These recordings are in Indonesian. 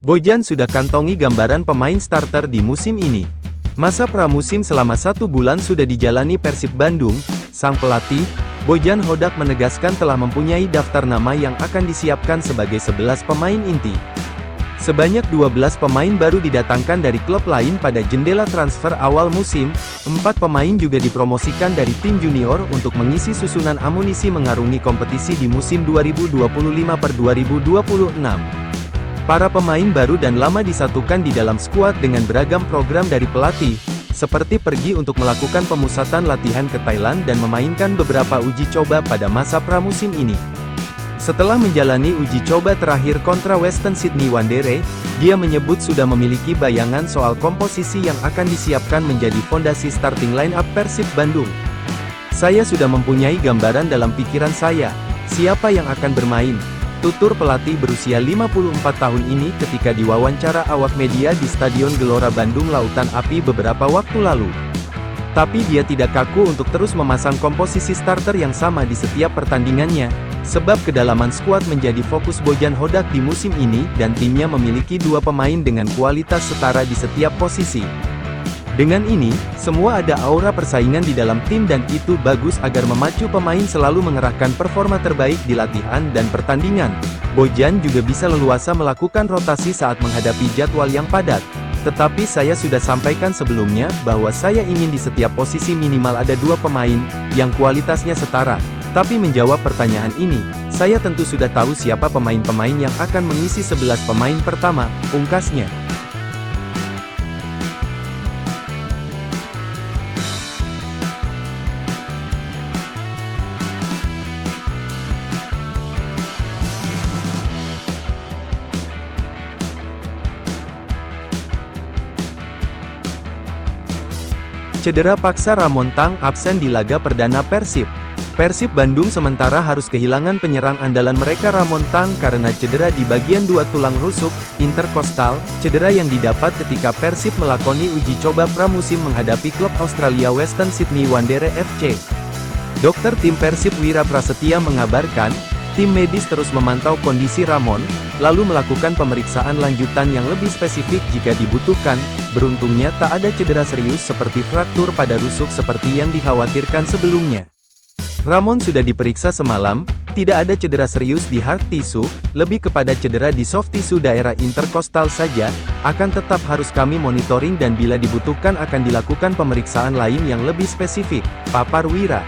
Bojan sudah kantongi gambaran pemain starter di musim ini. Masa pramusim selama 1 bulan sudah dijalani Persib Bandung. Sang pelatih, Bojan Hodak menegaskan telah mempunyai daftar nama yang akan disiapkan sebagai 11 pemain inti. Sebanyak 12 pemain baru didatangkan dari klub lain pada jendela transfer awal musim. 4 pemain juga dipromosikan dari tim junior untuk mengisi susunan amunisi mengarungi kompetisi di musim 2025-2026. Para pemain baru dan lama disatukan di dalam skuad dengan beragam program dari pelatih, seperti pergi untuk melakukan pemusatan latihan ke Thailand dan memainkan beberapa uji coba pada masa pramusim ini. Setelah menjalani uji coba terakhir kontra Western Sydney Wanderers, dia menyebut sudah memiliki bayangan soal komposisi yang akan disiapkan menjadi fondasi starting line-up Persib Bandung. Saya sudah mempunyai gambaran dalam pikiran saya, siapa yang akan bermain, tutur pelatih berusia 54 tahun ini ketika diwawancara awak media di Stadion Gelora Bandung Lautan Api beberapa waktu lalu. Tapi dia tidak kaku untuk terus memasang komposisi starter yang sama di setiap pertandingannya, sebab kedalaman skuad menjadi fokus Bojan Hodak di musim ini dan timnya memiliki 2 pemain dengan kualitas setara di setiap posisi. Dengan ini, semua ada aura persaingan di dalam tim dan itu bagus agar memacu pemain selalu mengerahkan performa terbaik di latihan dan pertandingan. Bojan juga bisa leluasa melakukan rotasi saat menghadapi jadwal yang padat. Tetapi saya sudah sampaikan sebelumnya bahwa saya ingin di setiap posisi minimal ada 2 pemain yang kualitasnya setara. Tapi menjawab pertanyaan ini, saya tentu sudah tahu siapa pemain-pemain yang akan mengisi 11 pemain pertama, pungkasnya. Cedera paksa Ramon Tang absen di laga perdana Persib. Persib Bandung sementara harus kehilangan penyerang andalan mereka Ramon Tang karena cedera di bagian 2 tulang rusuk, interkostal, cedera yang didapat ketika Persib melakoni uji coba pramusim menghadapi klub Australia Western Sydney Wanderers FC. Dokter tim Persib Wira Prasetya mengabarkan, tim medis terus memantau kondisi Ramon, lalu melakukan pemeriksaan lanjutan yang lebih spesifik jika dibutuhkan. Beruntungnya tak ada cedera serius seperti fraktur pada rusuk seperti yang dikhawatirkan sebelumnya. Ramon sudah diperiksa semalam, tidak ada cedera serius di hard tissue, lebih kepada cedera di soft tissue daerah interkostal saja, akan tetap harus kami monitoring dan bila dibutuhkan akan dilakukan pemeriksaan lain yang lebih spesifik, papar Wira.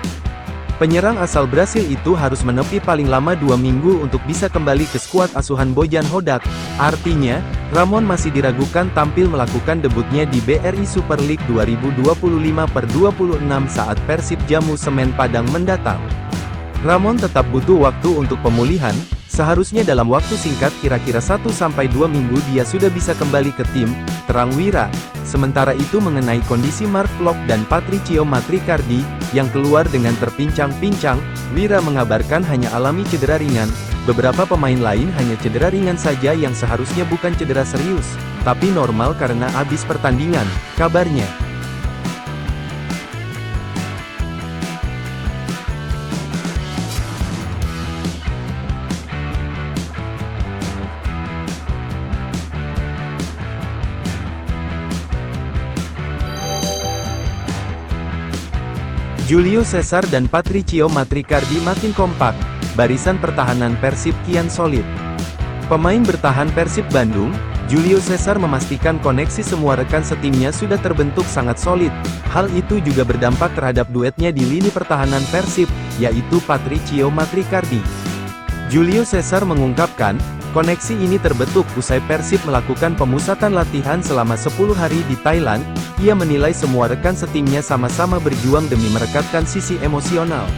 Penyerang asal Brasil itu harus menepi paling lama 2 minggu untuk bisa kembali ke skuad asuhan Bojan Hodak. Artinya, Ramon masih diragukan tampil melakukan debutnya di BRI Super League 2025/26 saat Persib jamu Semen Padang mendatang. Ramon tetap butuh waktu untuk pemulihan, seharusnya dalam waktu singkat kira-kira 1-2 minggu dia sudah bisa kembali ke tim, terang Wira. Sementara itu mengenai kondisi Mark Klok dan Patricio Matricardi, yang keluar dengan terpincang-pincang, Wira mengabarkan hanya alami cedera ringan, beberapa pemain lain hanya cedera ringan saja yang seharusnya bukan cedera serius, tapi normal karena habis pertandingan, kabarnya. Julio Cesar dan Patricio Matricardi makin kompak, barisan pertahanan Persib kian solid. Pemain bertahan Persib Bandung, Julio Cesar memastikan koneksi semua rekan setimnya sudah terbentuk sangat solid. Hal itu juga berdampak terhadap duetnya di lini pertahanan Persib, yaitu Patricio Matricardi. Julio Cesar mengungkapkan, koneksi ini terbentuk usai Persib melakukan pemusatan latihan selama 10 hari di Thailand. Ia menilai semua rekan setimnya sama-sama berjuang demi merekatkan sisi emosional.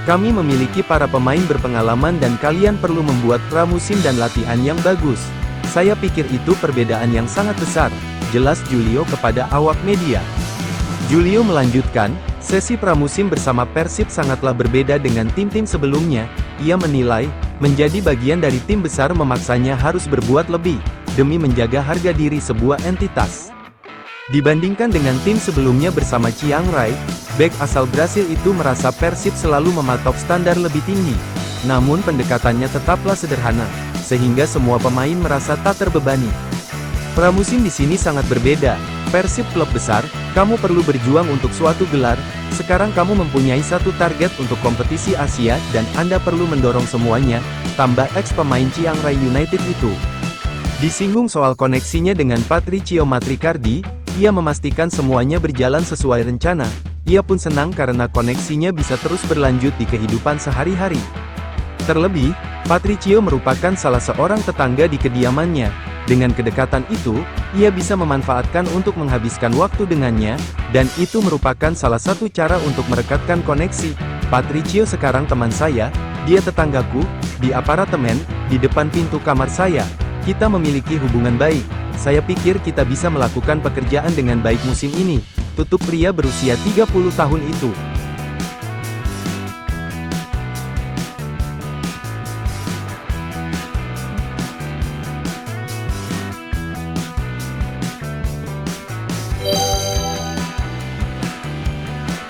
Kami memiliki para pemain berpengalaman dan kalian perlu membuat pramusim dan latihan yang bagus. Saya pikir itu perbedaan yang sangat besar, jelas Julio kepada awak media. Julio melanjutkan, sesi pramusim bersama Persib sangatlah berbeda dengan tim-tim sebelumnya. Ia menilai, menjadi bagian dari tim besar memaksanya harus berbuat lebih, demi menjaga harga diri sebuah entitas. Dibandingkan dengan tim sebelumnya bersama Chiang Rai, bek asal Brasil itu merasa Persib selalu mematok standar lebih tinggi. namun pendekatannya tetaplah sederhana, sehingga semua pemain merasa tak terbebani. Pramusim di sini sangat berbeda. Persib klub besar, kamu perlu berjuang untuk suatu gelar, sekarang kamu mempunyai satu target untuk kompetisi Asia dan Anda perlu mendorong semuanya, tambah ex pemain Chiang Rai United itu. Disinggung soal koneksinya dengan Patricio Matricardi, ia memastikan semuanya berjalan sesuai rencana, ia pun senang karena koneksinya bisa terus berlanjut di kehidupan sehari-hari. Terlebih, Patricio merupakan salah seorang tetangga di kediamannya. Dengan kedekatan itu, ia bisa memanfaatkan untuk menghabiskan waktu dengannya, dan itu merupakan salah satu cara untuk merekatkan koneksi. Patricio sekarang teman saya, dia tetanggaku, di apartemen, di depan pintu kamar saya. Kita memiliki hubungan baik. Saya pikir kita bisa melakukan pekerjaan dengan baik musim ini, tutup pria berusia 30 tahun itu.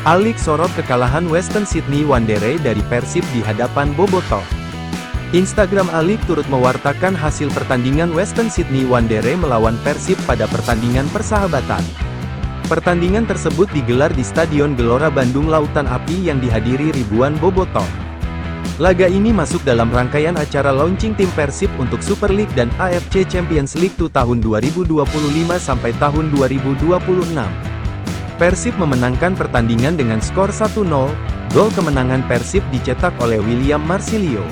Alik sorot kekalahan Western Sydney Wanderers dari Persib di hadapan Bobotoh. Instagram Alik turut mewartakan hasil pertandingan Western Sydney Wanderers melawan Persib pada pertandingan persahabatan. Pertandingan tersebut digelar di Stadion Gelora Bandung Lautan Api yang dihadiri ribuan Bobotoh. Laga ini masuk dalam rangkaian acara launching tim Persib untuk Super League dan AFC Champions League 2 tahun 2025 sampai tahun 2026. Persib memenangkan pertandingan dengan skor 1-0, gol kemenangan Persib dicetak oleh William Marsilio.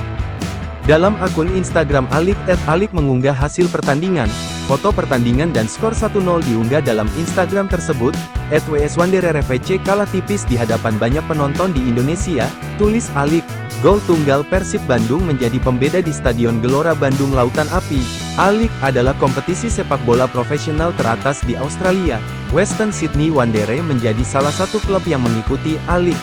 Dalam akun Instagram Alik, @Alik mengunggah hasil pertandingan, foto pertandingan dan skor 1-0 diunggah dalam Instagram tersebut, @WS Wanderers FC kalah tipis di hadapan banyak penonton di Indonesia, tulis Alik. Gol tunggal Persib Bandung menjadi pembeda di Stadion Gelora Bandung Lautan Api. A-League adalah kompetisi sepak bola profesional teratas di Australia. Western Sydney Wanderers menjadi salah satu klub yang mengikuti A-League.